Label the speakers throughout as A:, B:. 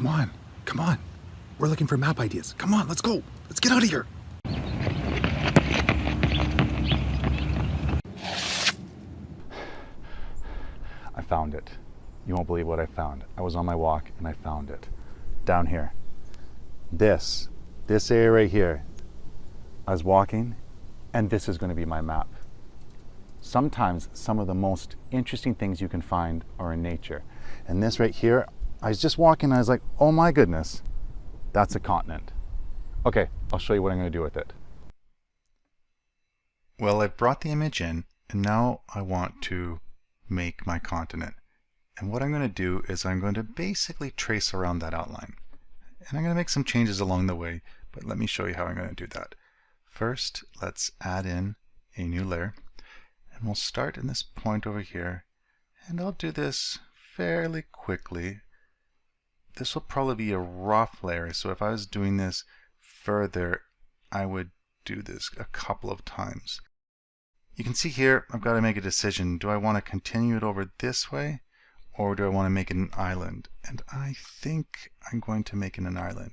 A: Come on. Come on. We're looking for map ideas. Come on, let's go. Let's get out of here. I found it. You won't believe what I found. I was on my walk and I found it. Down here. This area right here. I was walking and this is going to be my map. Sometimes some of the most interesting things you can find are in nature. And this right here, I was just walking and I was like, oh my goodness, that's a continent. Okay, I'll show you what I'm going to do with it. Well, I've brought the image in and now I want to make my continent. And what I'm going to do is I'm going to basically trace around that outline. And I'm going to make some changes along the way, but let me show you how I'm going to do that. First, let's add in a new layer. And we'll start in this point over here. And I'll do this fairly quickly. This will probably be a rough layer, so if I was doing this further, I would do this a couple of times. You can see here, I've got to make a decision. Do I want to continue it over this way? Or do I want to make it an island? And I think I'm going to make it an island.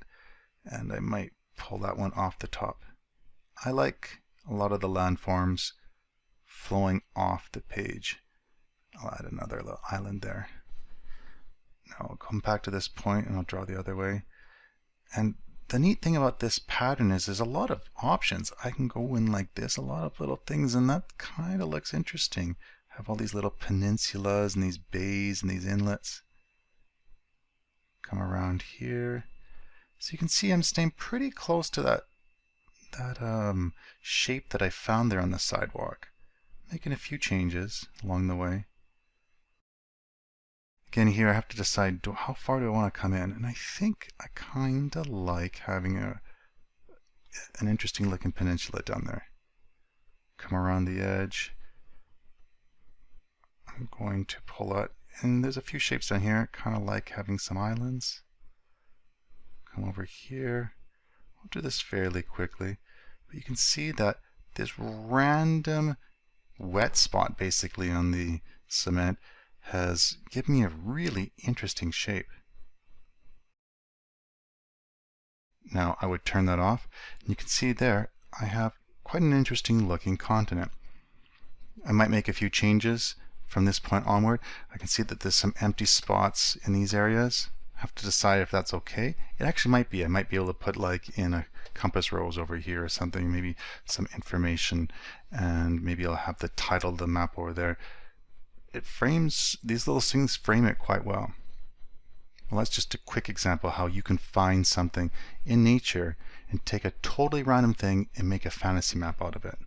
A: And I might pull that one off the top. I like a lot of the landforms flowing off the page. I'll add another little island there. Now I'll come back to this point and I'll draw the other way. And the neat thing about this pattern is there's a lot of options. I can go in like this, a lot of little things, and that kind of looks interesting. Have all these little peninsulas and these bays and these inlets. Come around here. So you can see I'm staying pretty close to that shape that I found there on the sidewalk. Making a few changes along the way. Again, here I have to decide how far do I want to come in, and I think I kind of like having an interesting looking peninsula down there. Come around the edge. I'm going to pull out, and there's a few shapes down here. Kind of like having some islands. Come over here. I'll do this fairly quickly, but you can see that this random wet spot basically on the cement has given me a really interesting shape. Now I would turn that off, and you can see there I have quite an interesting looking continent. I might make a few changes from this point onward. I can see that there's some empty spots in these areas. I have to decide if that's okay. It actually might be. I might be able to put like in a compass rose over here or something, maybe some information, and maybe I'll have the title of the map over there. It frames, these little things frame it quite well. Well, that's just a quick example how you can find something in nature and take a totally random thing and make a fantasy map out of it.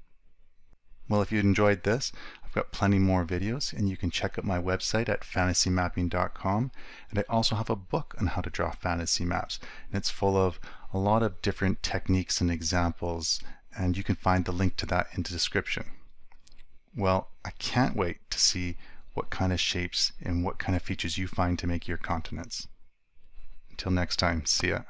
A: Well, if you enjoyed this, I've got plenty more videos, and you can check out my website at fantasymapping.com. And I also have a book on how to draw fantasy maps, and it's full of a lot of different techniques and examples, and you can find the link to that in the description. Well, I can't wait to see what kind of shapes and what kind of features you find to make your continents. Until next time, see ya.